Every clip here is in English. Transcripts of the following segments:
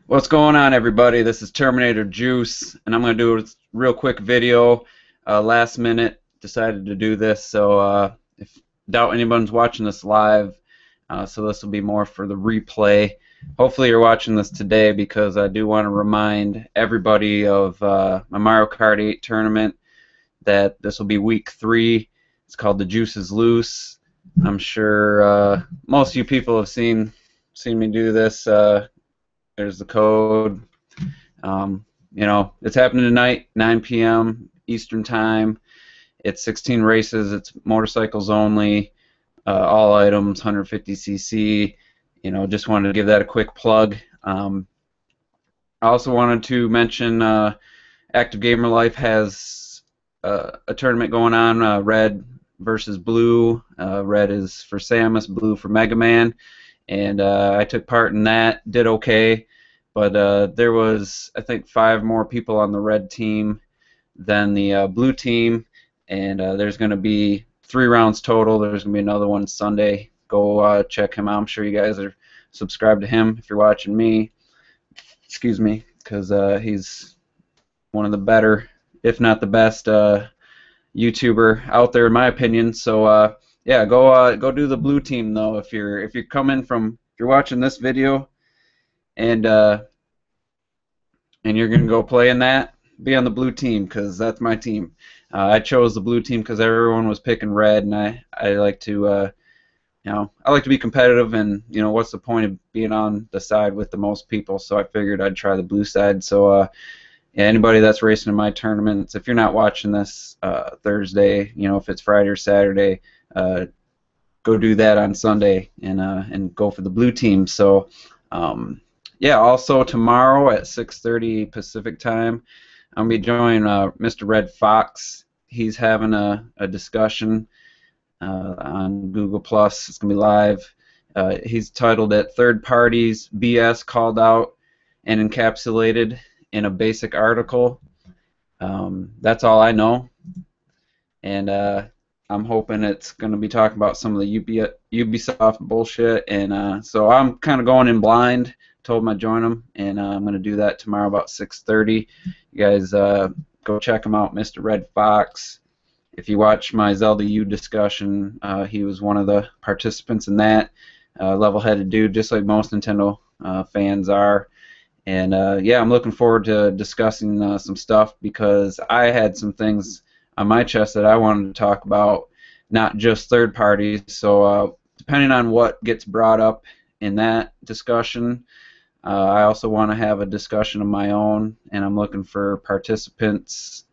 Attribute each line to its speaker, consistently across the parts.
Speaker 1: What's going on, everybody? This is Terminator Juice, and I'm going to do a real quick video. Last minute, decided to do this, so if doubt anyone's watching this live, so this will be more for the replay. Hopefully you're watching this today because I do want to remind everybody of my Mario Kart 8 tournament that this will be week 3. It's called The Juice is Loose. I'm sure most of you people have seen me do this. There's the code. It's happening tonight, 9 p.m. Eastern Time. It's 16 races. It's motorcycles only. All items, 150cc. Just wanted to give that a quick plug. I also wanted to mention Active Gamer Life has a tournament going on, Red versus Blue. Red is for Samus, Blue for Mega Man. And I took part in that, did okay, but there was, I think, 5 more people on the red team than the blue team, and there's going to be 3 rounds total. There's going to be another one Sunday. Go check him out. I'm sure you guys are subscribed to him if you're watching me. Excuse me, because he's one of the better, if not the best, YouTuber out there, in my opinion. So yeah, go do the blue team though. If you're if you're watching this video and you're gonna go play in that, be on the blue team because that's my team. I chose the blue team because everyone was picking red, and I like to I like to be competitive, and what's the point of being on the side with the most people? So I figured I'd try the blue side. So yeah, anybody that's racing in my tournaments, if you're not watching this Thursday, if it's Friday or Saturday, go do that on Sunday and go for the blue team. So yeah, also tomorrow at 6:30 Pacific time, I'm gonna be joining Mr. Red Fox. He's having a discussion on Google Plus. It's gonna be live. He's titled it "Third Parties BS Called Out and Encapsulated in a Basic Article." That's all I know, and I'm hoping it's going to be talking about some of the Ubisoft bullshit, and so I'm kind of going in blind. Told him I'd join him, and I'm going to do that tomorrow about 6:30. You guys go check him out, Mr. Red Fox. If you watch my Zelda U discussion, he was one of the participants in that. Level-headed dude, just like most Nintendo fans are. And yeah, I'm looking forward to discussing some stuff because I had some things on my chest that I wanted to talk about, not just third parties. So depending on what gets brought up in that discussion, I also want to have a discussion of my own, and I'm looking for participants.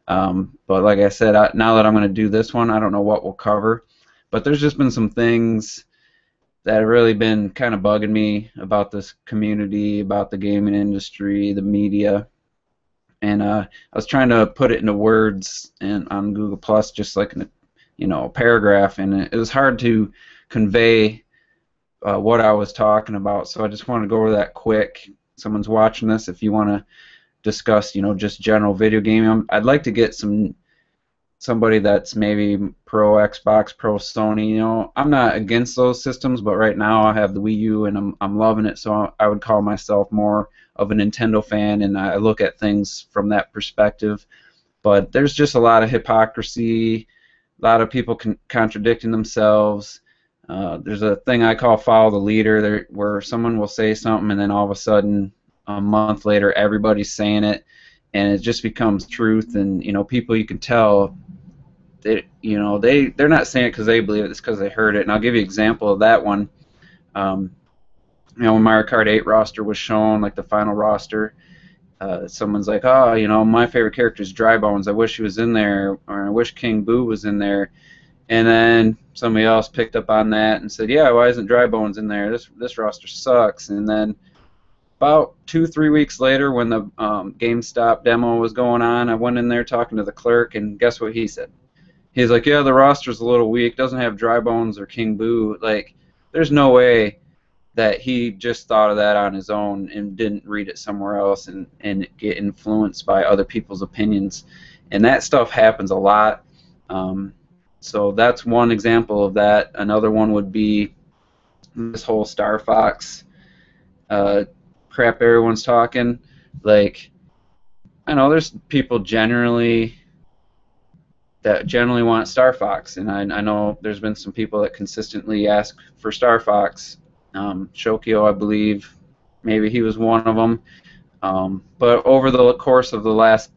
Speaker 1: But like I said, now that I'm going to do this one, I don't know what we'll cover. But there's just been some things that have really been kind of bugging me about this community, about the gaming industry, the media. And I was trying to put it into words and on Google Plus, just like in a paragraph, and it was hard to convey what I was talking about. So I just want to go over that quick. Someone's watching this. If you want to discuss, just general video gaming, I'd like to get somebody that's maybe pro Xbox, pro Sony. I'm not against those systems, but right now I have the Wii U and I'm loving it. So I would call myself more of a Nintendo fan, and I look at things from that perspective. But there's just a lot of hypocrisy, a lot of people contradicting themselves. There's a thing I call follow the leader, where someone will say something and then all of a sudden, a month later, everybody's saying it, and it just becomes truth. And people, you can tell they're not saying it because they believe it; it's because they heard it. And I'll give you an example of that one. When Mario Kart 8 roster was shown, like the final roster, someone's like, "Oh, my favorite character is Dry Bones. I wish he was in there, or I wish King Boo was in there." And then somebody else picked up on that and said, "Yeah, why isn't Dry Bones in there? This roster sucks." And then about 2-3 weeks later, when the GameStop demo was going on, I went in there talking to the clerk, and guess what he said? He's like, "Yeah, the roster's a little weak. Doesn't have Dry Bones or King Boo." Like, there's no way that he just thought of that on his own and didn't read it somewhere else and get influenced by other people's opinions. And that stuff happens a lot. So that's one example of that. Another one would be this whole Star Fox crap everyone's talking. Like, I know there's people that generally want Star Fox, and I know there's been some people that consistently ask for Star Fox. Shokio, I believe, maybe he was one of them. But over the course of the last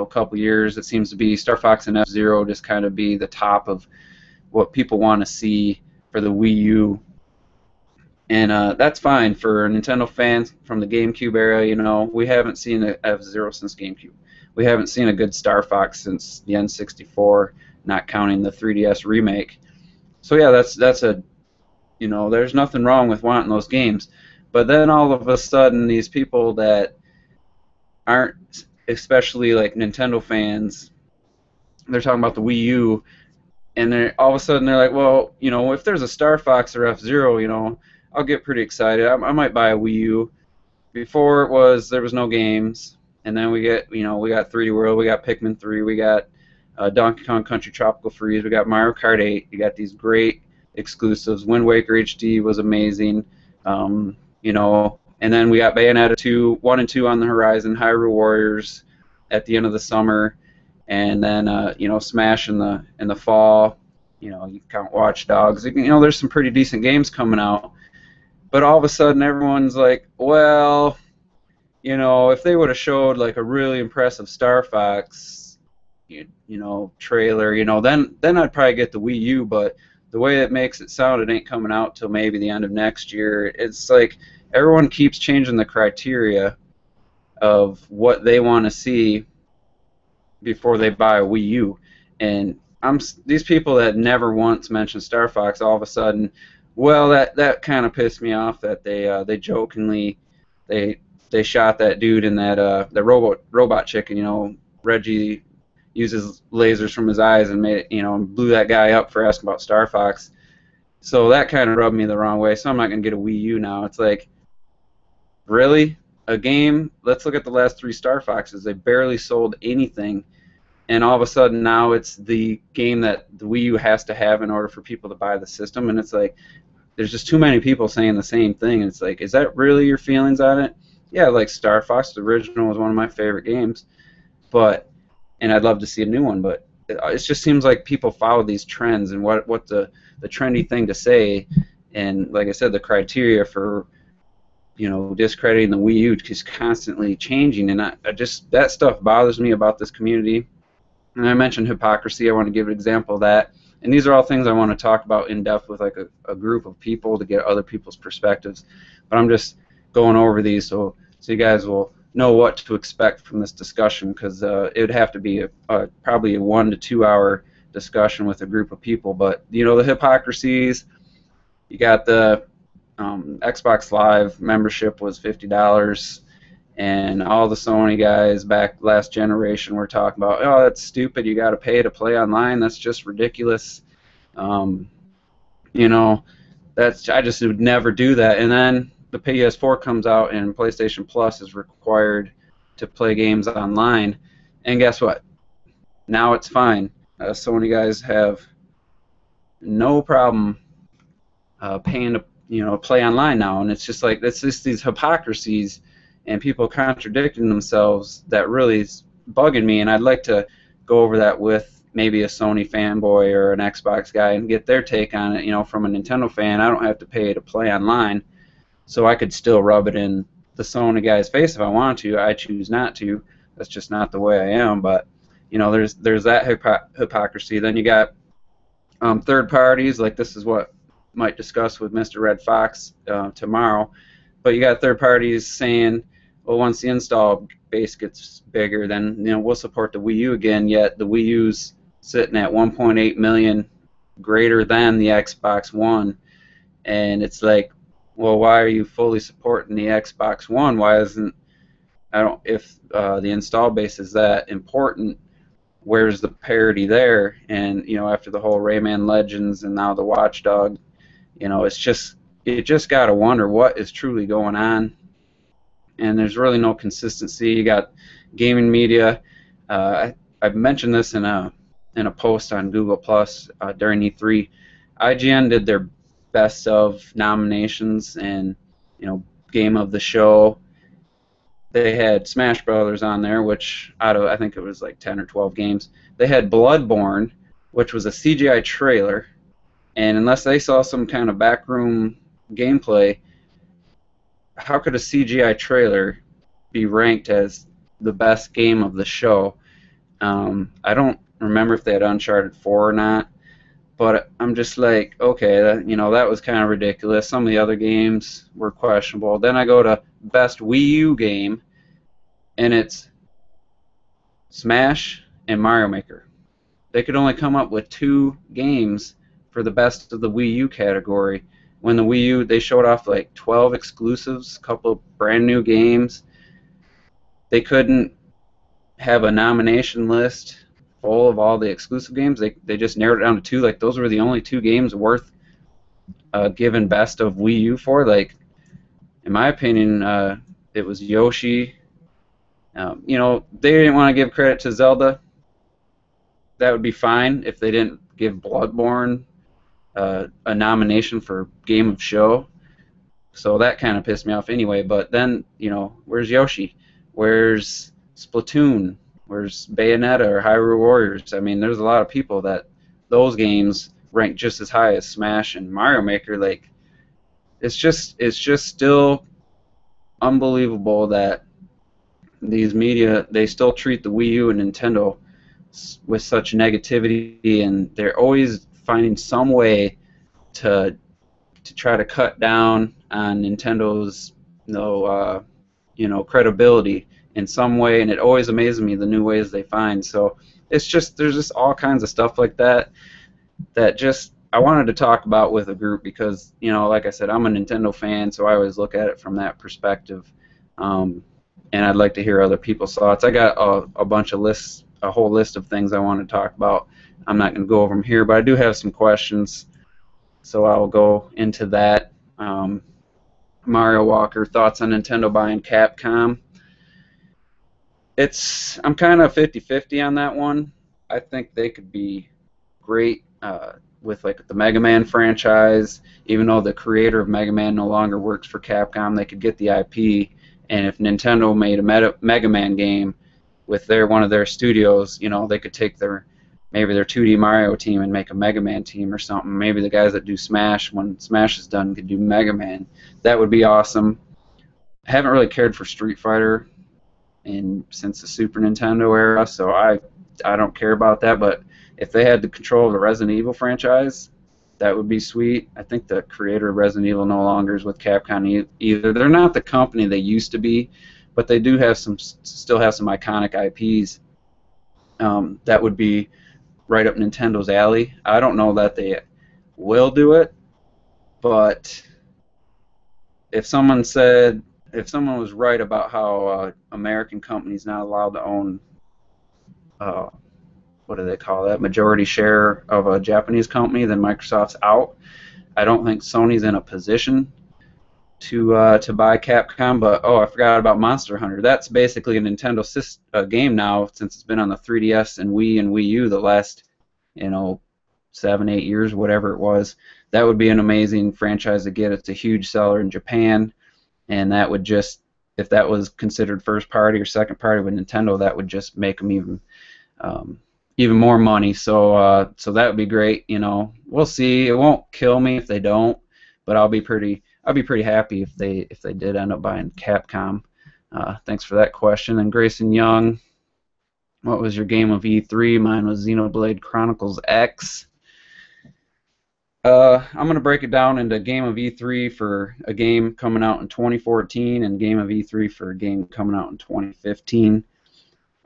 Speaker 1: couple years, it seems to be Star Fox and F-Zero just kind of be the top of what people want to see for the Wii U. And that's fine for Nintendo fans from the GameCube era. We haven't seen a F-Zero since GameCube. We haven't seen a good Star Fox since the N64, not counting the 3DS remake. So yeah, that's a there's nothing wrong with wanting those games. But then all of a sudden, these people that aren't especially like Nintendo fans, they're talking about the Wii U, and they're all of a sudden they're like, well, if there's a Star Fox or F-Zero, I'll get pretty excited. I might buy a Wii U. Before there was no games, and then we got 3D World, we got Pikmin 3, we got Donkey Kong Country Tropical Freeze, we got Mario Kart 8. You got these great exclusives. Wind Waker HD was amazing. And then we got Bayonetta 1 and 2 on the horizon, Hyrule Warriors at the end of the summer, and then Smash in the fall. You count Watch Dogs. There's some pretty decent games coming out. But all of a sudden, everyone's like, well, if they would have showed like a really impressive Star Fox, trailer, then I'd probably get the Wii U. But the way it makes it sound, it ain't coming out till maybe the end of next year. It's like everyone keeps changing the criteria of what they want to see before they buy a Wii U. And these people that never once mentioned Star Fox, all of a sudden, well, that kind of pissed me off that they jokingly they shot that dude in that robot chicken. Reggie uses lasers from his eyes and made it, and blew that guy up for asking about Star Fox. So that kind of rubbed me the wrong way. So I'm not gonna get a Wii U now. It's like, really, a game? Let's look at the last 3 Star Foxes. They barely sold anything, and all of a sudden now it's the game that the Wii U has to have in order for people to buy the system. And it's like, there's just too many people saying the same thing. And it's like, is that really your feelings on it? Yeah, like Star Fox, the original, was one of my favorite games, and I'd love to see a new one. But it just seems like people follow these trends and what the trendy thing to say. And like I said, the criteria for discrediting the Wii U is constantly changing, and I just, that stuff bothers me about this community. And I mentioned hypocrisy. I want to give an example of that. And these are all things I want to talk about in depth with like a group of people to get other people's perspectives. But I'm just going over these so you guys will know what to expect from this discussion, because it would have to be probably a 1 to 2 hour discussion with a group of people. But the hypocrisies, you got the Xbox Live membership was $50, and all the Sony guys back last generation were talking about, oh, that's stupid, you got to pay to play online, that's just ridiculous. I just would never do that. And then the PS4 comes out and PlayStation Plus is required to play games online, and guess what? Now it's fine. Sony guys have no problem paying to play online now, and it's just like, it's just these hypocrisies and people contradicting themselves that really is bugging me. And I'd like to go over that with maybe a Sony fanboy or an Xbox guy and get their take on it. From a Nintendo fan, I don't have to pay to play online, so I could still rub it in the Sony guy's face if I want to. I choose not to. That's just not the way I am. But there's that hypocrisy. Then you got third parties. Like, this is what might discuss with Mr. Red Fox tomorrow. But you got third parties saying, well, once the install base gets bigger, then we'll support the Wii U again. Yet the Wii U's sitting at 1.8 million, greater than the Xbox One, and it's like, well, why are you fully supporting the Xbox One? Why isn't, if the install base is that important, where's the parity there? And after the whole Rayman Legends and now the Watchdog, you just gotta wonder what is truly going on. And there's really no consistency. You got gaming media. I've mentioned this in a post on Google Plus during E3. IGN did their best of nominations and game of the show, They had Smash Brothers on there, which out of I think it was like 10 or 12 games. They had Bloodborne, which was a CGI trailer, and unless they saw some kind of backroom gameplay, how could a CGI trailer be ranked as the best game of the show? I don't remember if they had Uncharted 4 or not, but I'm just like, okay, that was kind of ridiculous. Some of the other games were questionable. Then I go to best Wii U game, and it's Smash and Mario Maker. They could only come up with 2 games for the best of the Wii U category. When the Wii U, they showed off like 12 exclusives, a couple of brand new games. They couldn't have a nomination list full of all the exclusive games. They just narrowed it down to 2. Like, those were the only 2 games worth giving best of Wii U for. Like, in my opinion, it was Yoshi. They didn't want to give credit to Zelda. That would be fine if they didn't give Bloodborne a nomination for Game of Show. So that kind of pissed me off anyway. But then, where's Yoshi? Where's Splatoon? Where's Bayonetta or Hyrule Warriors? I mean, there's a lot of people that those games rank just as high as Smash and Mario Maker. Like, it's just still unbelievable that these media, they still treat the Wii U and Nintendo with such negativity, and they're always finding some way to try to cut down on Nintendo's credibility in some way, and it always amazes me the new ways they find. So there's just all kinds of stuff like that just I wanted to talk about with a group because, like I said, I'm a Nintendo fan, so I always look at it from that perspective. And I'd like to hear other people's thoughts. I got a bunch of lists, a whole list of things I want to talk about. I'm not going to go over them here, but I do have some questions, so I'll go into that. Mario Walker, thoughts on Nintendo buying Capcom? I'm kind of 50-50 on that one. I think they could be great with like the Mega Man franchise. Even though the creator of Mega Man no longer works for Capcom, they could get the IP. And if Nintendo made a Mega Man game with one of their studios, they could take maybe their 2D Mario team and make a Mega Man team or something. Maybe the guys that do Smash, when Smash is done, could do Mega Man. That would be awesome. I haven't really cared for Street Fighter since the Super Nintendo era, so I don't care about that. But if they had the control of the Resident Evil franchise, that would be sweet. I think the creator of Resident Evil no longer is with Capcom either. They're not the company they used to be, but they do still have some iconic IPs that would be right up Nintendo's alley. I don't know that they will do it, but if someone was right about how American companies not allowed to own what do they call that, majority share of a Japanese company, then Microsoft's out. I don't think Sony's in a position to buy Capcom, but I forgot about Monster Hunter. That's basically a Nintendo game now, since it's been on the 3DS and Wii U the last 7-8 years, whatever it was. That would be an amazing franchise to get. It's a huge seller in Japan, and that would just, if that was considered first party or second party with Nintendo, that would just make them even more money. So that would be great. We'll see. It won't kill me if they don't, but I'll be pretty happy if they did end up buying Capcom. Thanks for that question. And Grayson Young, what was your game of E3? Mine was Xenoblade Chronicles X. I'm going to break it down into game of E3 for a game coming out in 2014 and game of E3 for a game coming out in 2015.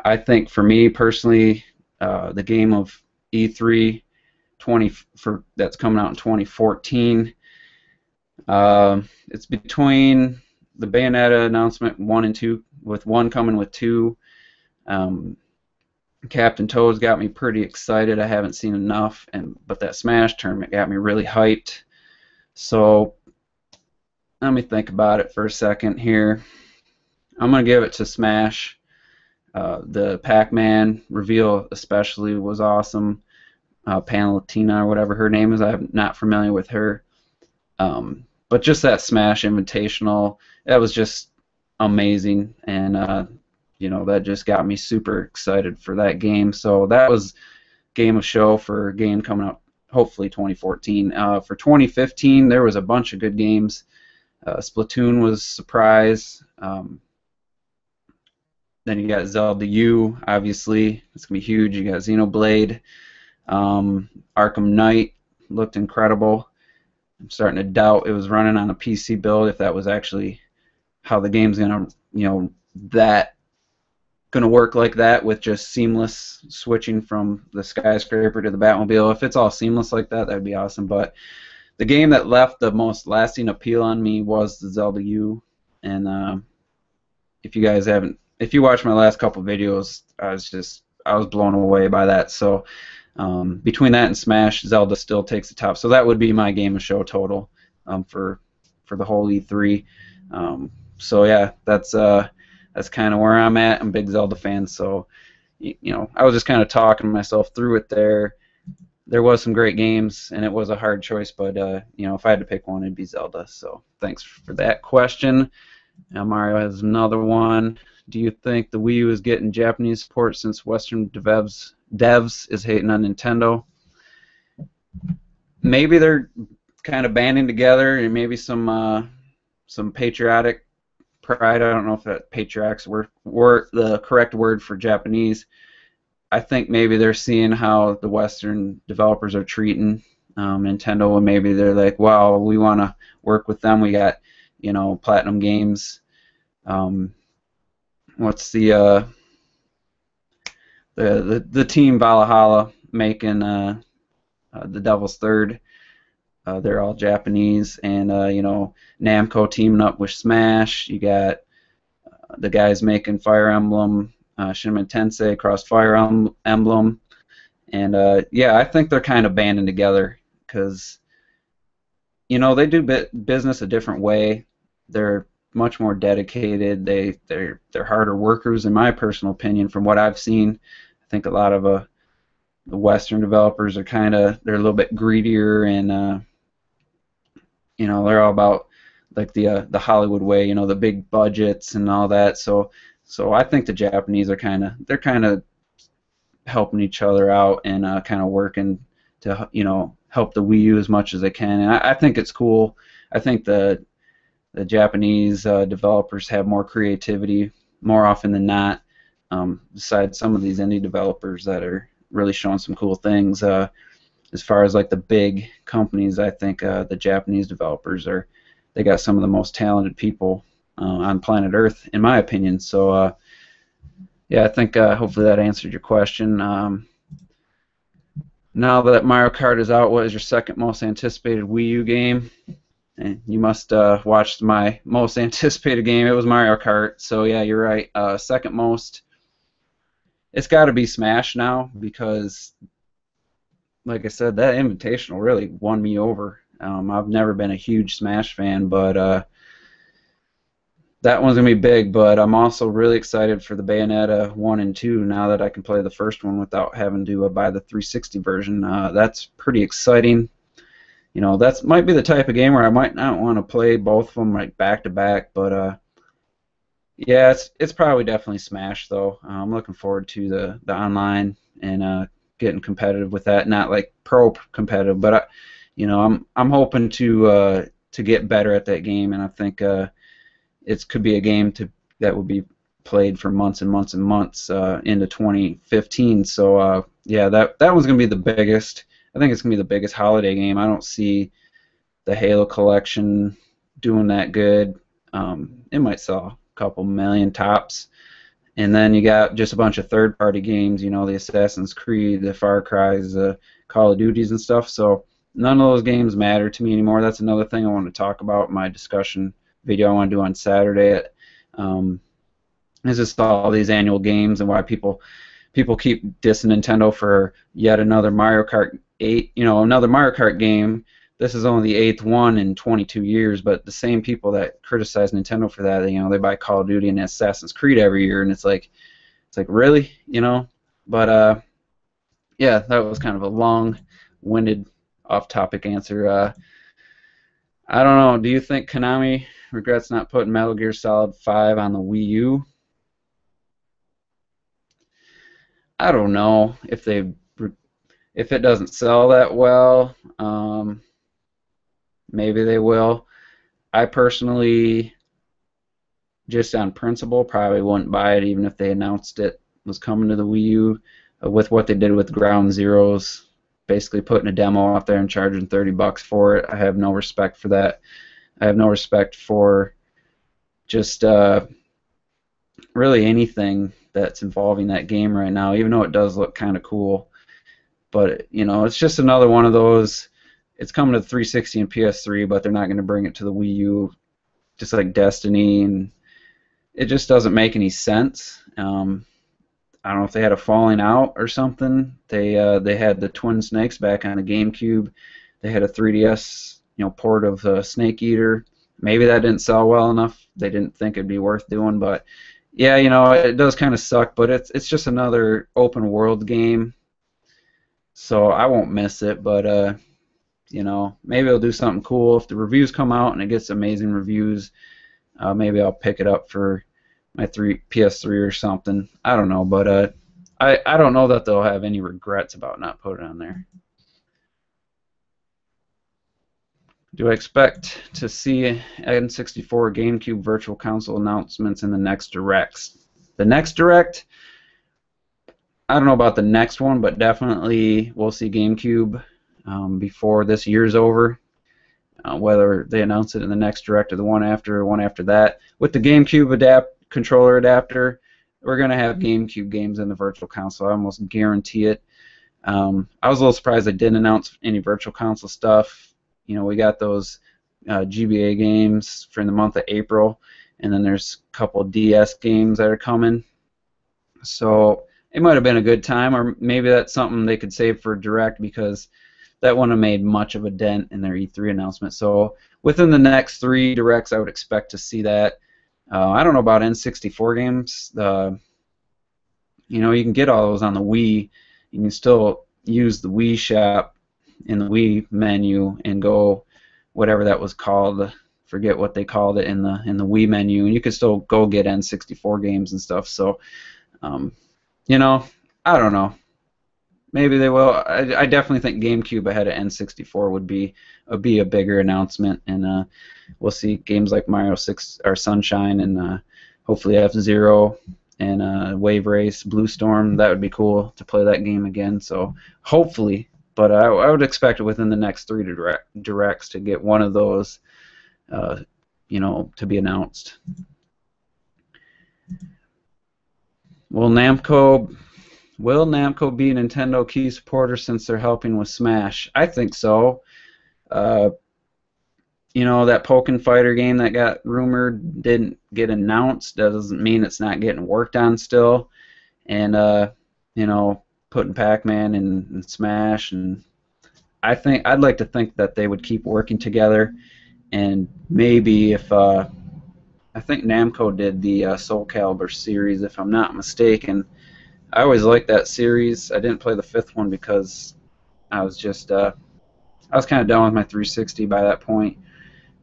Speaker 1: I think for me personally, the game of E3 that's coming out in 2014, it's between the Bayonetta announcement 1 and 2, with 1 coming with 2. Captain Toad's got me pretty excited. I haven't seen enough, but that Smash tournament got me really hyped. So let me think about it for a second here. I'm going to give it to Smash. The Pac-Man reveal especially was awesome. Panalatina or whatever her name is, I'm not familiar with her. But just that Smash Invitational, that was just amazing, and that just got me super excited for that game. So that was game of show for a game coming up, hopefully 2014. For 2015, there was a bunch of good games. Splatoon was a surprise. Then you got Zelda U, obviously. It's going to be huge. You got Xenoblade. Arkham Knight looked incredible. I'm starting to doubt it was running on a PC build, if that was actually how the game's going to, that going to work like that, with just seamless switching from the skyscraper to the Batmobile. If it's all seamless like that, that'd be awesome. But the game that left the most lasting appeal on me was the Zelda U. And if you watched my last couple videos, I was blown away by that. So between that and Smash, Zelda still takes the top. So that would be my game of show total for the whole E3. So yeah, that's kind of where I'm at. I'm a big Zelda fan, so I was just kind of talking myself through it there. There was some great games, and it was a hard choice, but if I had to pick one, it'd be Zelda. So thanks for that question. Now Mario has another one. Do you think the Wii U is getting Japanese support since Western devs is hating on Nintendo? Maybe they're kind of banding together, and maybe some patriotic pride. I don't know if that patriotic's were the correct word for Japanese. I think maybe they're seeing how the Western developers are treating Nintendo, and maybe they're like, "Wow, we want to work with them. We got, Platinum Games. What's the team Valhalla making the Devil's Third? They're all Japanese, and Namco teaming up with Smash. You got the guys making Fire Emblem, Shin Megami Tensei, Crossfire Emblem, and I think they're kind of banding together because they do business a different way. They're much more dedicated. They're harder workers, in my personal opinion, from what I've seen. I think a lot of the Western developers are they're a little bit greedier, and they're all about like the Hollywood way, the big budgets and all that. So I think the Japanese are kind of helping each other out and kind of working to help the Wii U as much as they can. And I think it's cool. I think the Japanese developers have more creativity more often than not. Besides some of these indie developers that are really showing some cool things. As far as like the big companies, I think the Japanese developers they got some of the most talented people on planet Earth, in my opinion. So I think hopefully that answered your question. Now that Mario Kart is out, what is your second most anticipated Wii U game? And you must watch my most anticipated game. It was Mario Kart. So yeah, you're right. Second most. It's got to be Smash now because, like I said, that Invitational really won me over. I've never been a huge Smash fan, but that one's going to be big. But I'm also really excited for the Bayonetta 1 and 2 now that I can play the first one without having to buy the 360 version. That's pretty exciting. That might be the type of game where I might not want to play both of them like back to back, but yeah, it's probably definitely Smash though. I'm looking forward to the online and getting competitive with that. Not like pro competitive, but I'm hoping to get better at that game, and I think it could be a game that would be played for months and months and months into 2015. So yeah, that one's gonna be the biggest. I think it's gonna be the biggest holiday game. I don't see the Halo collection doing that good. It might sell a couple million tops. And then you got just a bunch of third-party games, the Assassin's Creed, the Far Cry's, the Call of Duties and stuff. So none of those games matter to me anymore. That's another thing I want to talk about in my discussion video I want to do on Saturday. It's just all these annual games and why people keep dissing Nintendo for yet another Mario Kart 8, another Mario Kart game. This is only the 8th one in 22 years, but the same people that criticize Nintendo for that, they buy Call of Duty and Assassin's Creed every year, and it's like really, But yeah, that was kind of a long-winded, off-topic answer. I don't know. Do you think Konami regrets not putting Metal Gear Solid 5 on the Wii U. I don't know if it doesn't sell that well. Maybe they will. I personally, just on principle, probably wouldn't buy it even if they announced it was coming to the Wii U. With what they did with Ground Zeroes, basically putting a demo out there and charging $30 for it. I have no respect for that. I have no respect for just really anything that's involving that game right now, even though it does look kind of cool. But, you know, it's just another one of those. It's coming to the 360 and PS3, but they're not going to bring it to the Wii U, just like Destiny, and it just doesn't make any sense. I don't know if they had a falling out or something. They had the Twin Snakes back on the GameCube. They had a 3DS, you know, port of Snake Eater. Maybe that didn't sell well enough. They didn't think it'd be worth doing, but yeah, you know, it does kind of suck. But it's just another open world game, so I won't miss it. But you know, maybe it'll do something cool if the reviews come out and it gets amazing reviews. Maybe I'll pick it up for my PS3 or something. I don't know, but I don't know that they'll have any regrets about not putting it on there. Do I expect to see N64 GameCube Virtual Console announcements in the next Directs? The next Direct, I don't know about the next one, but definitely we'll see GameCube before this year's over. Whether they announce it in the next Direct or the one after that. With the GameCube controller adapter, we're going to have GameCube games in the Virtual Console. I almost guarantee it. I was a little surprised they didn't announce any Virtual Console stuff. You know, we got those GBA games for the month of April, and then there's a couple DS games that are coming. So it might have been a good time, or maybe that's something they could save for Direct because that wouldn't have made much of a dent in their E3 announcement. So within the next 3 Directs, I would expect to see that. I don't know about N64 games. You know, you can get all those on the Wii. You can still use the Wii Shop in the Wii menu and go whatever that was called. Forget what they called it in the Wii menu, and you can still go get N64 games and stuff. So, you know, I don't know. Maybe they will. I definitely think GameCube ahead of N64 would be a bigger announcement, and we'll see games like Mario 6 or Sunshine, and hopefully F-Zero and Wave Race, Blue Storm. That would be cool to play that game again. So hopefully, but I would expect it within the next 3 Directs to get one of those, you know, to be announced. Will Namco be a Nintendo key supporter since they're helping with Smash? I think so. You know, that Pokken Fighter game that got rumored didn't get announced. That doesn't mean it's not getting worked on still. And, you know, putting Pac-Man in Smash. And I'd like to think that they would keep working together. And maybe if, I think Namco did the Soul Calibur series, if I'm not mistaken. I always liked that series. I didn't play the 5th one because I was just I was kind of done with my 360 by that point.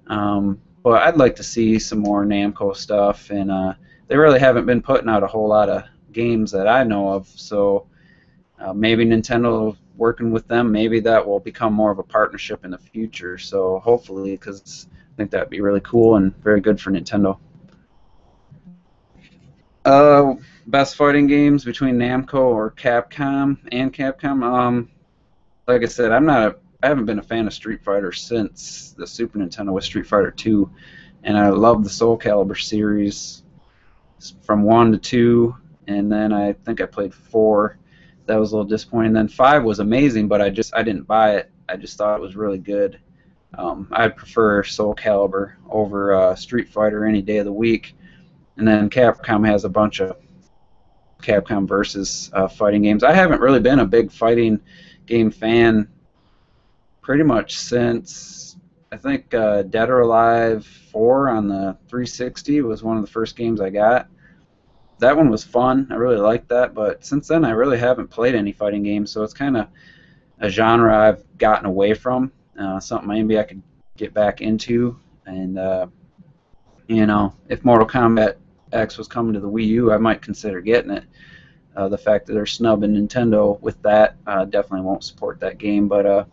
Speaker 1: But I'd like to see some more Namco stuff, and they really haven't been putting out a whole lot of games that I know of. So maybe Nintendo working with them, maybe that will become more of a partnership in the future. So hopefully, because I think that'd be really cool and very good for Nintendo. Best fighting games between Namco or Capcom and Capcom. Like I said, I haven't been a fan of Street Fighter since the Super Nintendo with Street Fighter 2, and I love the Soul Calibur series from 1 to 2, and then I think I played 4. That was a little disappointing. Then 5 was amazing, but I didn't buy it. I just thought it was really good. I'd prefer Soul Calibur over Street Fighter any day of the week. And then Capcom has a bunch of Capcom versus fighting games. I haven't really been a big fighting game fan pretty much since, I think, Dead or Alive 4 on the 360 was one of the first games I got. That one was fun. I really liked that, but since then I really haven't played any fighting games, so it's kind of a genre I've gotten away from, something maybe I could get back into, and if Mortal Kombat X was coming to the Wii U, I might consider getting it. The fact that they're snubbing Nintendo with that definitely won't support that game. But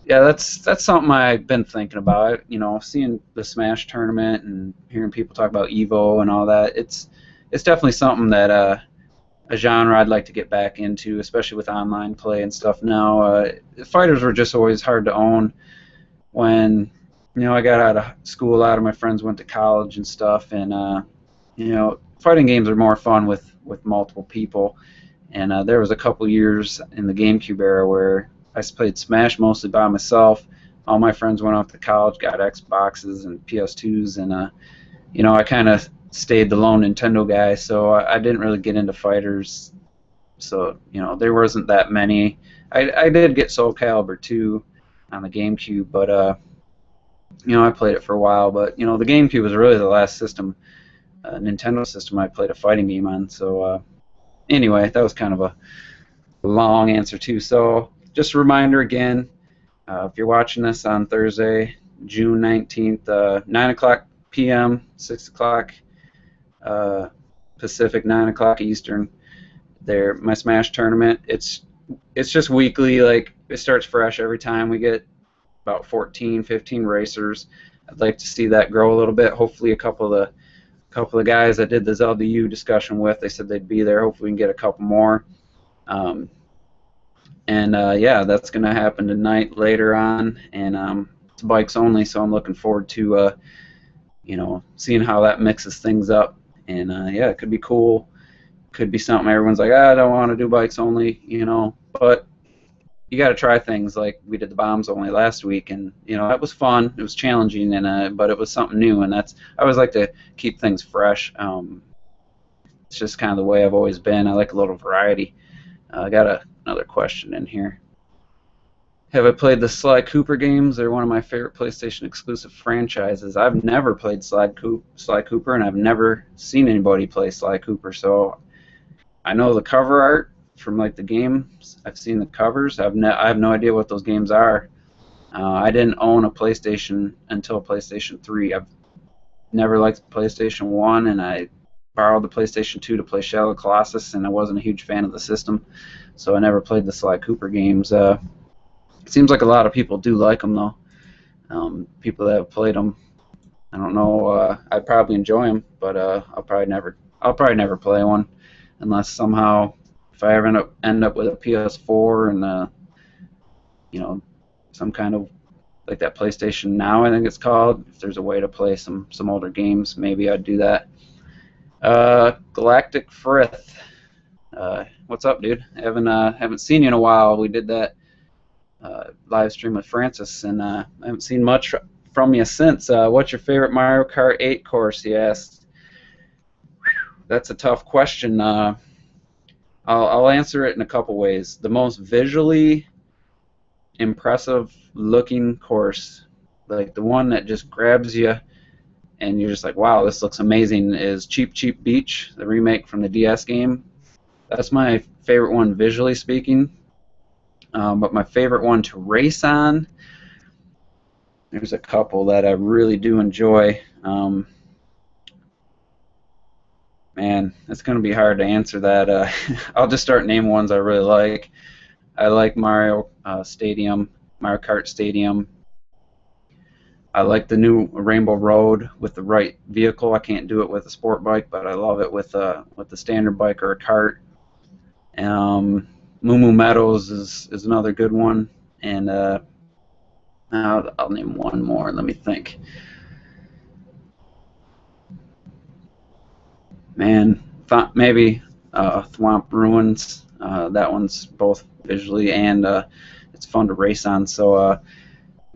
Speaker 1: yeah, that's something I've been thinking about. Seeing the Smash tournament and hearing people talk about Evo and all that. It's definitely something that a genre I'd like to get back into, especially with online play and stuff now. Fighters were just always hard to own when I got out of school. A lot of my friends went to college and stuff, and fighting games are more fun with multiple people. And there was a couple years in the GameCube era where I played Smash mostly by myself. All my friends went off to college, got Xboxes and PS2s, and I kind of stayed the lone Nintendo guy, so I didn't really get into fighters. So there wasn't that many. I did get Soul Calibur 2 on the GameCube, but I played it for a while. But the GameCube was really the last system, Nintendo system I played a fighting game on. So anyway, that was kind of a long answer too. So just a reminder again, if you're watching this on Thursday, June 19th, 9 o'clock p.m., 6 o'clock Pacific, 9 o'clock Eastern, my Smash tournament. It's just weekly. Like, it starts fresh every time. We get about 14, 15 racers. I'd like to see that grow a little bit. Hopefully a couple of the guys I did the Zelda U discussion with, they said they'd be there. Hopefully we can get a couple more. Yeah, that's going to happen tonight later on, and it's bikes only, so I'm looking forward to seeing how that mixes things up. And yeah, it could be cool. Could be something everyone's like, I don't want to do bikes only, but you got to try things. Like we did the bombs only last week, and that was fun. It was challenging, and but it was something new, and I always like to keep things fresh. It's just kind of the way I've always been. I like a little variety. I got another question in here. Have I played the Sly Cooper games? They're one of my favorite PlayStation exclusive franchises. I've never played Sly Cooper, and I've never seen anybody play Sly Cooper. So I know the cover art from like the games. I've seen the covers. I have no idea what those games are. I didn't own a PlayStation until PlayStation 3. I've never liked PlayStation 1, and I borrowed the PlayStation 2 to play Shadow of the Colossus, and I wasn't a huge fan of the system, so I never played the Sly Cooper games. It seems like a lot of people do like them, though. People that have played them, I don't know. I'd probably enjoy them, but I'll probably never play one unless somehow, if I ever end up with a PS4 and some kind of like that PlayStation Now, I think it's called. If there's a way to play some older games, maybe I'd do that. Galactic Frith, what's up, dude? Haven't seen you in a while. We did that live stream with Francis, and I haven't seen much from you since. What's your favorite Mario Kart 8 course? He asked. That's a tough question. I'll answer it in a couple ways. The most visually impressive looking course, like the one that just grabs you and you're just like, wow, this looks amazing, is Cheap Cheap Beach, the remake from the DS game. That's my favorite one visually speaking. But my favorite one to race on, there's a couple that I really do enjoy. Man, it's going to be hard to answer that. I'll just start naming ones I really like. I like Mario Kart Stadium. I like the new Rainbow Road with the right vehicle. I can't do it with a sport bike, but I love it with the standard bike or a kart. Moo Moo Meadows is another good one, and I'll name one more. Let me think. Man, maybe Thwomp Ruins. That one's both visually and it's fun to race on. So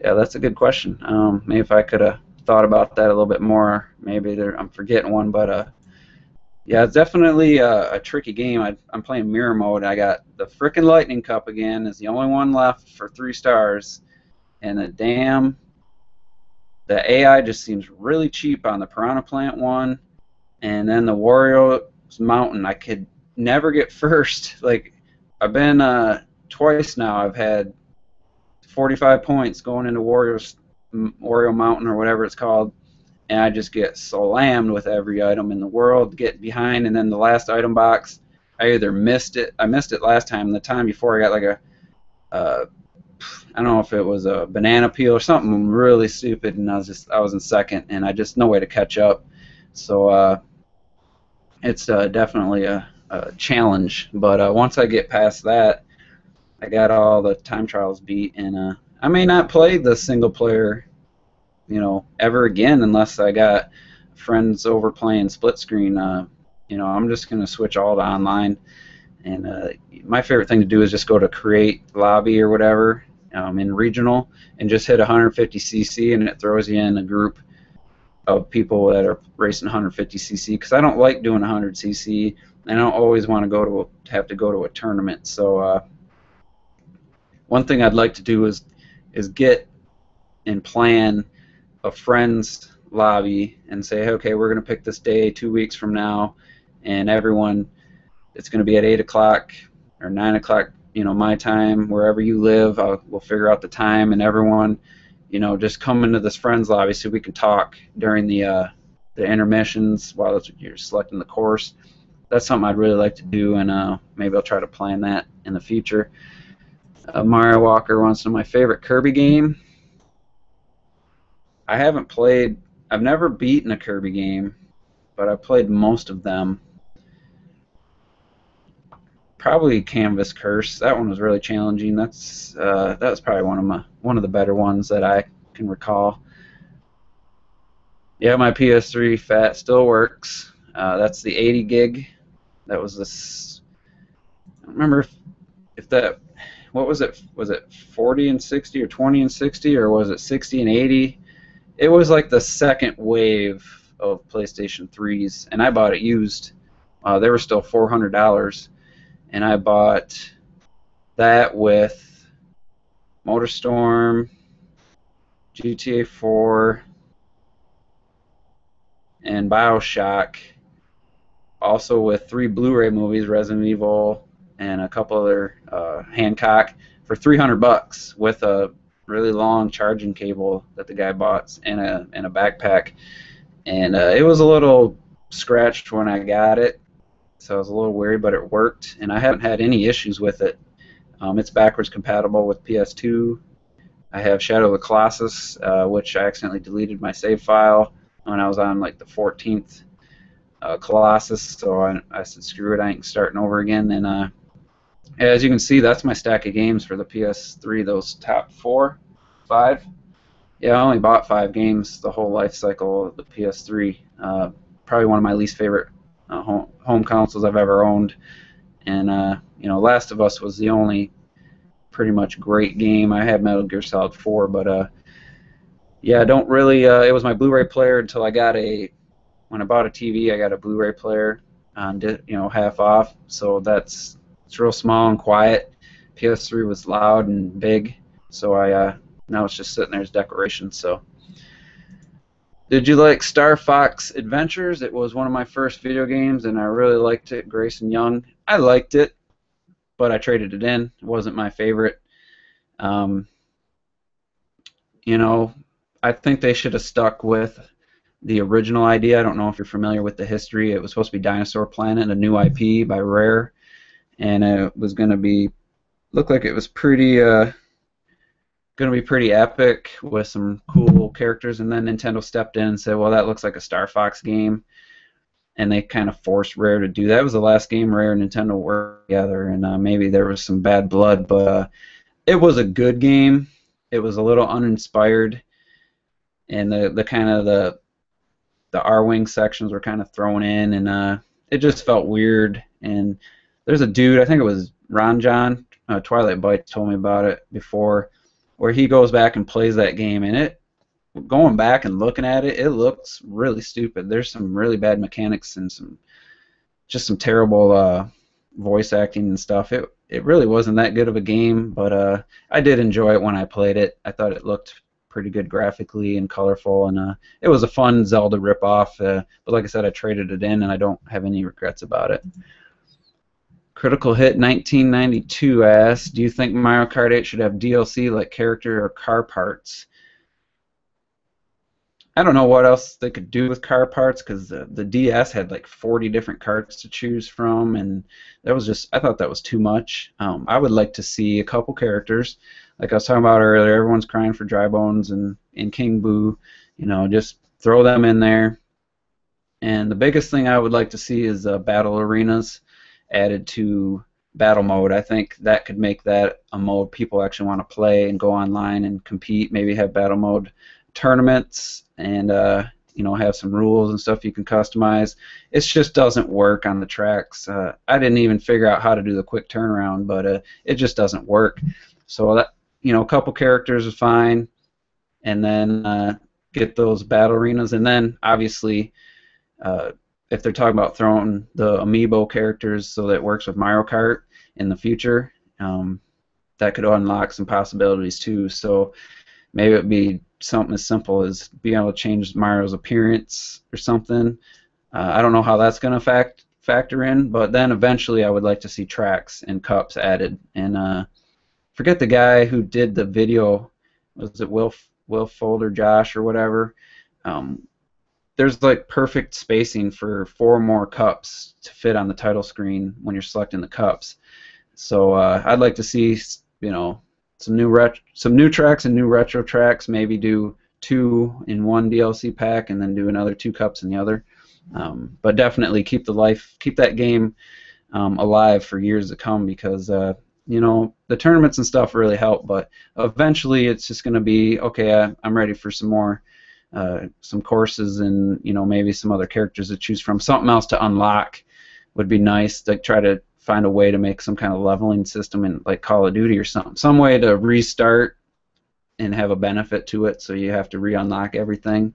Speaker 1: yeah, that's a good question. Maybe if I could have thought about that a little bit more, maybe I'm forgetting one. But yeah, it's definitely a tricky game. I'm playing mirror mode. I got the frickin' Lightning Cup again. Is the only one left for 3 stars, and the AI just seems really cheap on the Piranha Plant one. And then the Wario's Mountain, I could never get first. Like, I've been twice now. I've had 45 points going into Wario Mountain or whatever it's called, and I just get slammed with every item in the world, get behind, and then the last item box, I either missed it. I missed it last time. The time before, I got like a I don't know if it was a banana peel or something really stupid, and I was in second, and I just no way to catch up. So it's definitely a challenge. But once I get past that, I got all the time trials beat, and I may not play the single player, ever again unless I got friends over playing split screen. I'm just gonna switch all to online. And my favorite thing to do is just go to create lobby or whatever in regional and just hit 150cc, and it throws you in a group of people that are racing 150cc, because I don't like doing 100cc, and I don't always want to have to go to a tournament. So one thing I'd like to do is get and plan a friend's lobby and say, hey, okay, we're going to pick this day 2 weeks from now, and everyone, it's going to be at 8 o'clock or 9 o'clock, my time, wherever you live. We'll figure out the time, and everyone, just come into this friend's lobby so we can talk during the intermissions while you're selecting the course. That's something I'd really like to do, and maybe I'll try to plan that in the future. Mario Walker wants to know my favorite Kirby game. I've never beaten a Kirby game, but I've played most of them. Probably Canvas Curse. That one was really challenging. That was probably one of the better ones that I can recall. Yeah, my PS3 fat still works. That's the 80 gig. That was this. I don't remember if that. What was it? Was it 40 and 60 or 20 and 60, or was it 60 and 80? It was like the second wave of PlayStation 3s, and I bought it used. They were still $400. And I bought that with MotorStorm, GTA 4, and BioShock. Also with 3 Blu-ray movies, Resident Evil, and a couple other Hancock, for $300 with a really long charging cable that the guy bought and a backpack. And it was a little scratched when I got it, so I was a little worried, but it worked, and I haven't had any issues with it. It's backwards compatible with PS2. I have Shadow of the Colossus, which I accidentally deleted my save file when I was on like the 14th Colossus, so I said screw it, I ain't starting over again. And as you can see, that's my stack of games for the PS3, those top 5. Yeah, I only bought 5 games the whole life cycle of the PS3. Probably one of my least favorite home consoles I've ever owned, and Last of Us was the only pretty much great game. I had Metal Gear Solid 4, but yeah, I don't really. It was my Blu-ray player until when I bought a TV, I got a Blu-ray player on half off, so it's real small and quiet. PS3 was loud and big, so now it's just sitting there as decoration. So. Did you like Star Fox Adventures? It was one of my first video games, and I really liked it. Grayson Young. I liked it, but I traded it in. It wasn't my favorite. I think they should have stuck with the original idea. I don't know if you're familiar with the history. It was supposed to be Dinosaur Planet, a new IP by Rare, and it was going to looked like it was going to be pretty epic with some cool characters, and then Nintendo stepped in and said, well, that looks like a Star Fox game, and they kind of forced Rare to do that. It was the last game Rare and Nintendo worked together, and maybe there was some bad blood, but it was a good game. It was a little uninspired, and the kind of the R-Wing sections were kind of thrown in, and it just felt weird. And there's a dude, I think it was Ron John, Twilight Bites told me about it before, where he goes back and plays that game, and going back and looking at it, it looks really stupid. There's some really bad mechanics and some terrible voice acting and stuff. It really wasn't that good of a game, but I did enjoy it when I played it. I thought it looked pretty good graphically and colorful, and it was a fun Zelda ripoff. But like I said, I traded it in, and I don't have any regrets about it. Critical Hit 1992 asks, do you think Mario Kart 8 should have DLC like character or car parts? I don't know what else they could do with car parts because the DS had like 40 different carts to choose from, and that was just I thought that was too much. I would like to see a couple characters, like I was talking about earlier. Everyone's crying for Dry Bones and King Boo, just throw them in there. And the biggest thing I would like to see is battle arenas added to battle mode. I think that could make that a mode people actually want to play and go online and compete. Maybe have battle mode tournaments and have some rules and stuff you can customize. It just doesn't work on the tracks. I didn't even figure out how to do the quick turnaround, but it just doesn't work. So that a couple characters is fine, and then get those battle arenas, and then obviously uh, if they're talking about throwing the amiibo characters so that it works with Mario Kart in the future, that could unlock some possibilities too. So maybe it would be something as simple as being able to change Mario's appearance or something. I don't know how that's going to factor in, but then eventually I would like to see tracks and cups added. And forget the guy who did the video. Was it Will Folder Josh or whatever? There's like perfect spacing for 4 more cups to fit on the title screen when you're selecting the cups. So I'd like to see some new tracks and new retro tracks. Maybe do 2 in one DLC pack and then do another 2 cups in the other. But definitely keep that game alive for years to come because the tournaments and stuff really help. But eventually it's just going to be okay. I'm ready for some more. Some courses and maybe some other characters to choose from. Something else to unlock would be nice. To try to find a way to make some kind of leveling system in like Call of Duty or something. Some way to restart and have a benefit to it, so you have to re-unlock everything.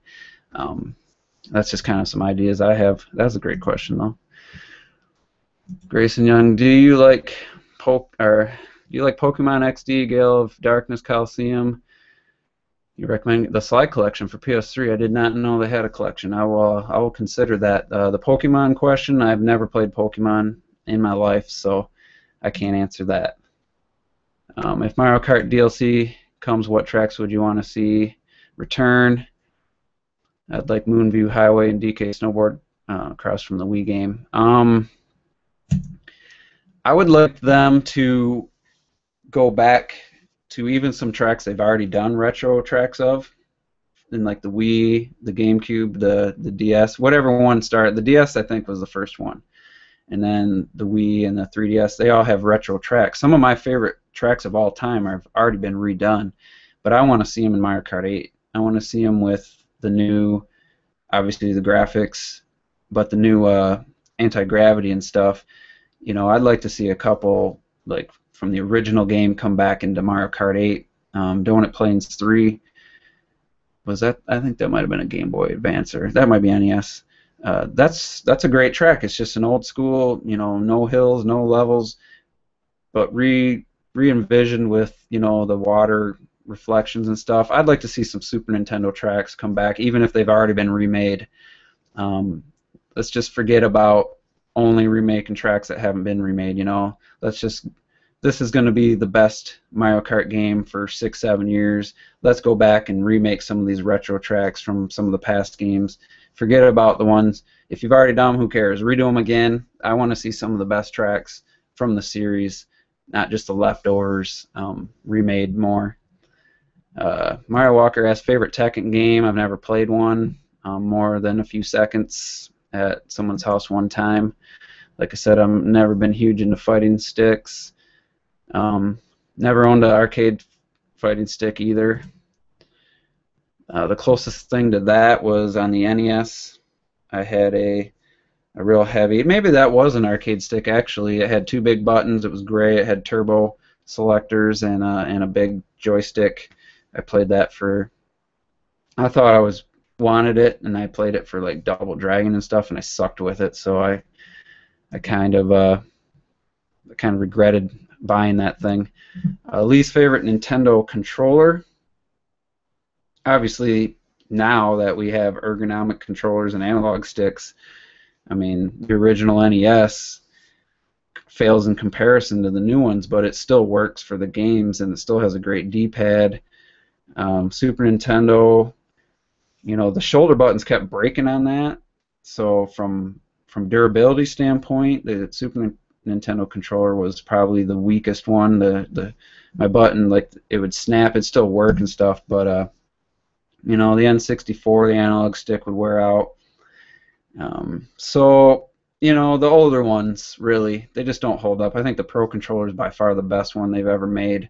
Speaker 1: That's just kind of some ideas I have. That's a great question though. Grayson Young, do you like Pokemon XD, Gale of Darkness, Coliseum? You recommend the Slide Collection for PS3? I did not know they had a collection. I will consider that. The Pokemon question, I've never played Pokemon in my life, so I can't answer that. If Mario Kart DLC comes, what tracks would you want to see return? I'd like Moonview Highway and DK Snowboard across from the Wii game. I would like them to go back to even some tracks they've already done retro tracks of, in like the Wii, the GameCube, the DS, whatever one started. The DS I think was the first one, and then the Wii and the 3DS, they all have retro tracks. Some of my favorite tracks of all time have already been redone, but I want to see them in Mario Kart 8. I want to see them with the new, obviously the graphics, but the new anti-gravity and stuff. I'd like to see a couple like from the original game come back into Mario Kart 8. Donut Plains 3, was that? I think that might have been a Game Boy Advance, or that might be NES. That's a great track. It's just an old school, no hills, no levels, but re-envisioned with the water reflections and stuff. I'd like to see some Super Nintendo tracks come back, even if they've already been remade. Let's just forget about only remaking tracks that haven't been remade. This is going to be the best Mario Kart game for 6-7 years. Let's go back and remake some of these retro tracks from some of the past games. Forget about the ones, if you've already done them, who cares? Redo them again. I want to see some of the best tracks from the series, not just the leftovers, remade more. Mario Walker asks, favorite Tekken game? I've never played one more than a few seconds at someone's house one time. Like I said, I've never been huge into fighting sticks. Never owned an arcade fighting stick either. The closest thing to that was on the NES. I had a real heavy, maybe that was an arcade stick actually. It had 2 big buttons. It was gray. It had turbo selectors and a big joystick. I played that I thought I wanted it, and I played it for like Double Dragon and stuff, and I sucked with it. So I kind of regretted buying that thing. Least favorite Nintendo controller. Obviously, now that we have ergonomic controllers and analog sticks, I mean, the original NES fails in comparison to the new ones, but it still works for the games, and it still has a great D-pad. Super Nintendo, The shoulder buttons kept breaking on that. So from durability standpoint, the Super Nintendo controller was probably the weakest one. The my button, like, it would snap, it'd still work and stuff, but the N64, the analog stick would wear out. So the older ones, really, they just don't hold up. I think the Pro controller is by far the best one they've ever made.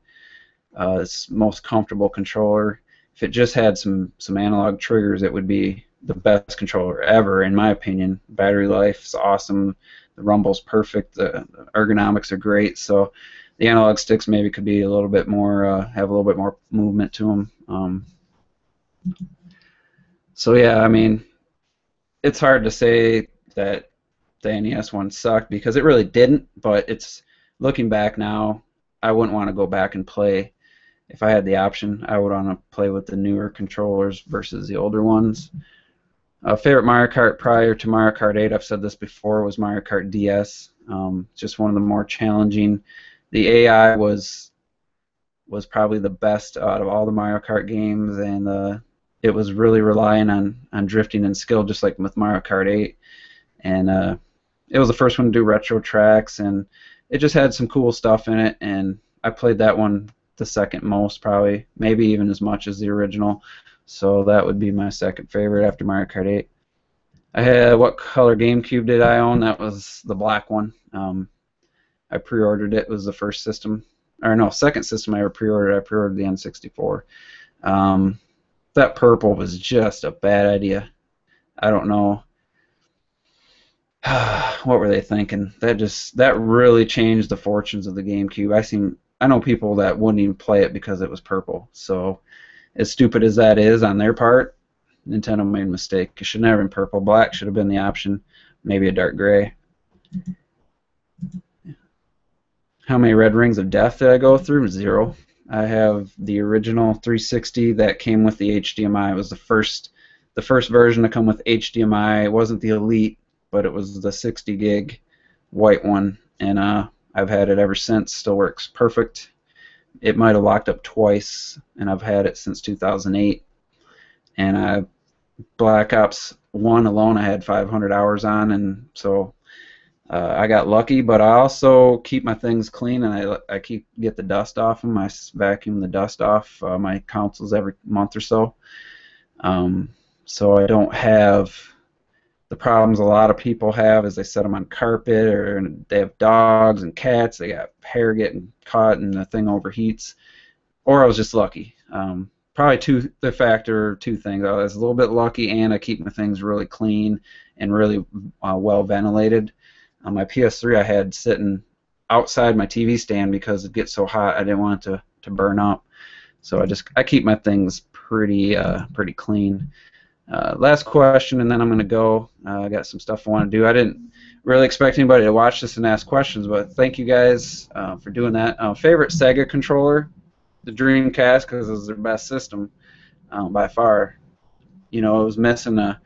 Speaker 1: It's the most comfortable controller. If it just had some analog triggers, it would be the best controller ever, in my opinion. Battery life is awesome. The rumble's perfect. The ergonomics are great. So the analog sticks maybe could be a little bit more, have a little bit more movement to them. So yeah, I mean, it's hard to say that the NES one sucked because it really didn't. But it's looking back now, I wouldn't want to go back and play. If I had the option, I would want to play with the newer controllers versus the older ones. Favorite Mario Kart prior to Mario Kart 8, I've said this before, was Mario Kart DS. Just one of the more challenging. The AI was probably the best out of all the Mario Kart games, and it was really relying on drifting and skill, just like with Mario Kart 8. And it was the first one to do retro tracks, and it just had some cool stuff in it, and I played that one the second most, probably, maybe even as much as the original. So that would be my second favorite after Mario Kart 8. I had, what color GameCube did I own? That was the black one. I pre-ordered it. It was the first system, or no, second system I ever pre-ordered. I pre-ordered the N64. That purple was just a bad idea. I don't know. What were they thinking? That really changed the fortunes of the GameCube. I know people that wouldn't even play it because it was purple. So, as stupid as that is on their part, Nintendo made a mistake. It should never have been purple. Black should have been the option. Maybe a dark gray. How many Red Rings of Death did I go through? 0. I have the original 360 that came with the HDMI. It was the first version to come with HDMI. It wasn't the Elite, but it was the 60 gig white one, and I've had it ever since. Still works perfect. It might have locked up twice, and I've had it since 2008. And Black Ops 1 alone I had 500 hours on, and so I got lucky. But I also keep my things clean, and I get the dust off them. I vacuum the dust off my consoles every month or so. So I don't have the problems a lot of people have, is they set them on carpet, or they have dogs and cats. They got hair getting caught and the thing overheats. Or I was just lucky. Probably two things. I was a little bit lucky, and I keep my things really clean and really well ventilated. My PS3 I had sitting outside my TV stand because it gets so hot. I didn't want it to burn up. So I keep my things pretty clean. Last question, and then I'm going to go. I got some stuff I want to do. I didn't really expect anybody to watch this and ask questions, but thank you guys for doing that. Favorite Sega controller? The Dreamcast, because it was their best system by far. It was missing a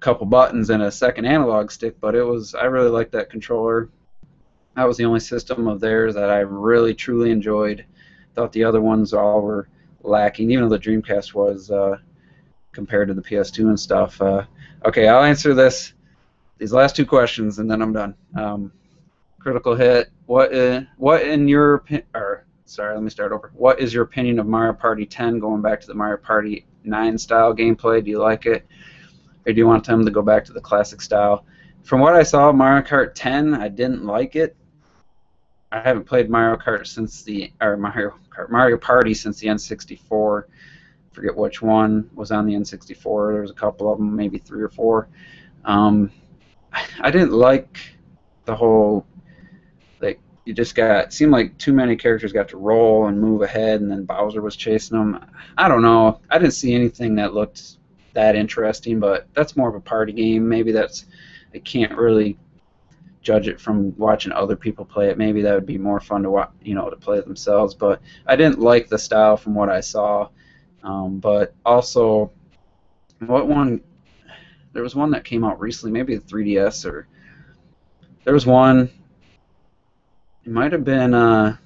Speaker 1: couple buttons and a second analog stick, but I really liked that controller. That was the only system of theirs that I really truly enjoyed. Thought the other ones all were lacking, even though the Dreamcast was compared to the PS2 and stuff. Okay, I'll answer these last two questions, and then I'm done. Critical hit. What in your opinion? Sorry, let me start over. What is your opinion of Mario Party 10 going back to the Mario Party 9 style gameplay? Do you like it, or do you want them to go back to the classic style? From what I saw of Mario Kart 10, I didn't like it. I haven't played Mario Party since the N64. Forget which one was on the N64. There was a couple of them, maybe 3 or 4. I didn't like the whole, like, seemed like too many characters got to roll and move ahead, and then Bowser was chasing them. I don't know. I didn't see anything that looked that interesting, but that's more of a party game. Maybe I can't really judge it from watching other people play it. Maybe that would be more fun to watch, to play it themselves. But I didn't like the style from what I saw. But also, there was one that came out recently, maybe the 3DS, or there was one, it might have been on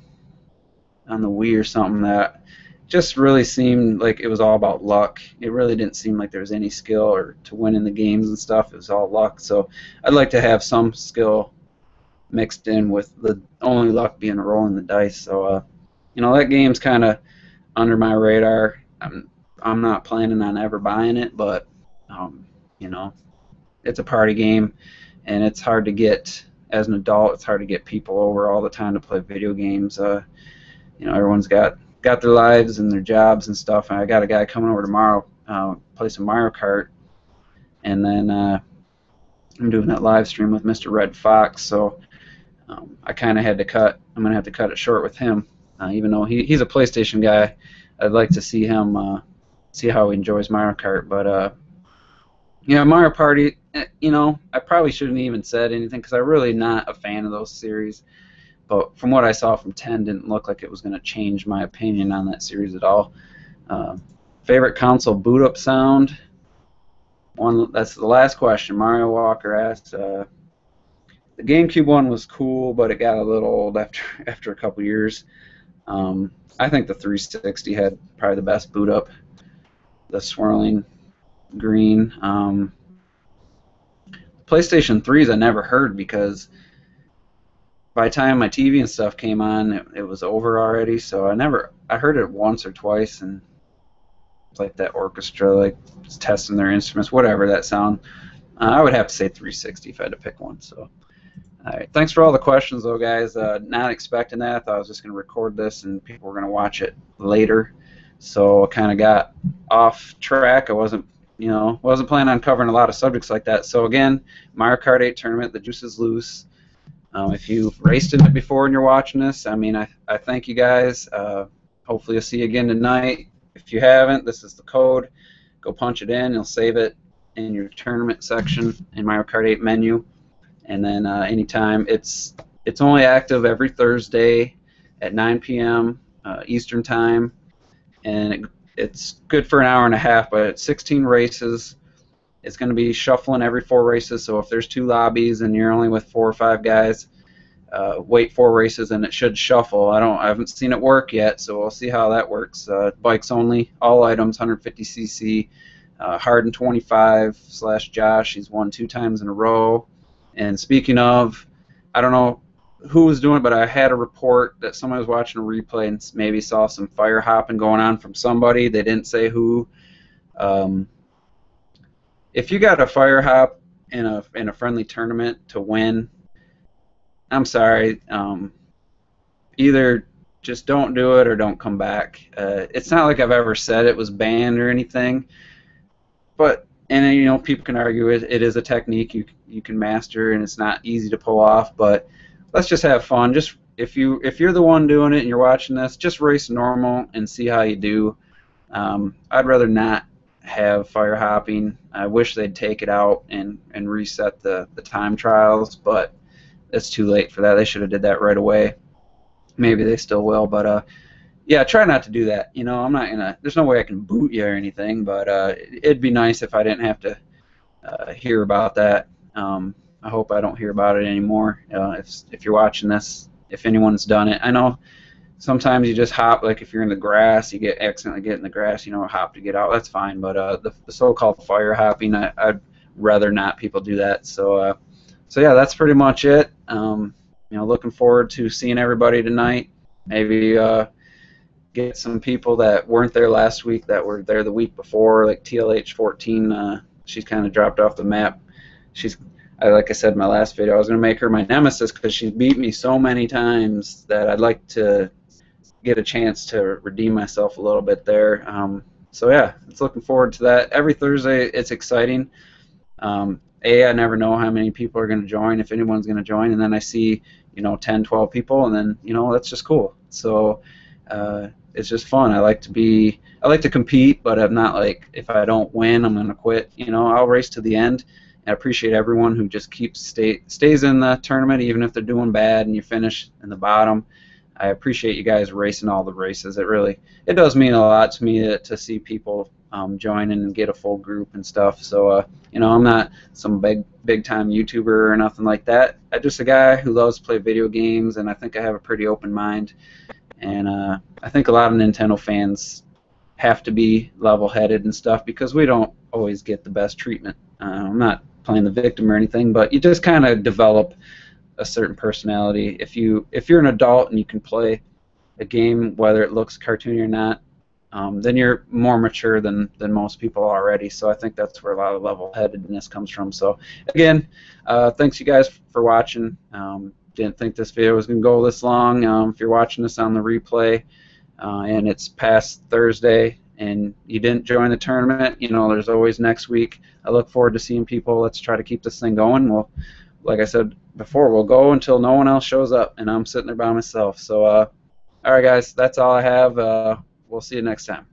Speaker 1: the Wii or something, that just really seemed like it was all about luck. It really didn't seem like there was any skill or to win in the games and stuff. It was all luck. So I'd like to have some skill mixed in with the only luck being rolling the dice. So that game's kind of under my radar. I'm not planning on ever buying it, but you know, it's a party game, and it's hard to get as an adult. It's hard to get people over all the time to play video games. Everyone's got their lives and their jobs and stuff. And I got a guy coming over tomorrow, play some Mario Kart, and then I'm doing that live stream with Mr. Red Fox. So I kind of had to cut. I'm gonna have to cut it short with him, even though he's a PlayStation guy. I'd like to see him see how he enjoys Mario Kart. But Mario Party. I probably shouldn't even said anything because I'm really not a fan of those series. But from what I saw from 10, didn't look like it was going to change my opinion on that series at all. Favorite console boot up sound? That's the last question. Mario Walker asked. The GameCube one was cool, but it got a little old after a couple years. I think the 360 had probably the best boot up. The swirling green. PlayStation 3s I never heard because by the time my TV and stuff came on, it was over already. So I heard it once or twice, and it's like that orchestra, like testing their instruments, whatever that sound. I would have to say 360 if I had to pick one. So, all right, thanks for all the questions, though, guys. Not expecting that. I thought I was just going to record this and people were going to watch it later. So I kind of got off track. I wasn't planning on covering a lot of subjects like that. So again, Mario Kart 8 tournament, the juice is loose. If you've raced in it before and you're watching this, I thank you guys. Hopefully you'll see you again tonight. If you haven't, this is the code. Go punch it in. You'll save it in your tournament section in Mario Kart 8 menu. And then anytime, it's only active every Thursday at 9 p.m. Eastern Time. And it's good for an hour and a half, but it's 16 races. It's going to be shuffling every 4 races, so if there's 2 lobbies and you're only with 4 or 5 guys, wait 4 races and it should shuffle. I haven't seen it work yet, so we'll see how that works. Bikes only, all items, 150cc, Harden 25/Josh. He's won 2 times in a row. And speaking of, I don't know who was doing it, but I had a report that somebody was watching a replay and maybe saw some fire hopping going on from somebody. They didn't say who. If you got a fire hop in a friendly tournament to win, I'm sorry. Either just don't do it or don't come back. It's not like I've ever said it was banned or anything, but people can argue it is a technique you can master and it's not easy to pull off. But let's just have fun. Just if you're the one doing it and you're watching this, just race normal and see how you do. I'd rather not have fire hopping. I wish they'd take it out and reset the time trials, but it's too late for that. They should have did that right away. Maybe they still will, but yeah, try not to do that. I'm not gonna. There's no way I can boot you or anything, but it'd be nice if I didn't have to hear about that. I hope I don't hear about it anymore. If you're watching this, if anyone's done it, I know sometimes you just hop, like if you're in the grass, you accidentally get in the grass, hop to get out. That's fine, but the so-called fire hopping, I'd rather not people do that. So yeah, that's pretty much it. Looking forward to seeing everybody tonight. Maybe get some people that weren't there last week that were there the week before, like TLH14. She's kind of dropped off the map. Like I said in my last video, I was going to make her my nemesis because she's beat me so many times that I'd like to get a chance to redeem myself a little bit there. So yeah, it's looking forward to that. Every Thursday, it's exciting. I never know how many people are going to join, if anyone's going to join, and then I see 10, 12 people, and then that's just cool. So it's just fun. I like to compete, but I'm not like, if I don't win, I'm going to quit. I'll race to the end. I appreciate everyone who just stays in the tournament, even if they're doing bad and you finish in the bottom. I appreciate you guys racing all the races. It does mean a lot to me to see people join in and get a full group and stuff. So I'm not some big time YouTuber or nothing like that. I'm just a guy who loves to play video games, and I think I have a pretty open mind. And I think a lot of Nintendo fans have to be level-headed and stuff because we don't always get the best treatment. I'm not playing the victim or anything, but you just kind of develop a certain personality. If you're an adult and you can play a game, whether it looks cartoony or not, then you're more mature than most people already. So I think that's where a lot of level-headedness comes from. So again, thanks you guys for watching. Didn't think this video was going to go this long. If you're watching this on the replay and it's past Thursday and you didn't join the tournament, there's always next week. I look forward to seeing people. Let's try to keep this thing going. Like I said before, we'll go until no one else shows up, and I'm sitting there by myself. So, all right, guys, that's all I have. We'll see you next time.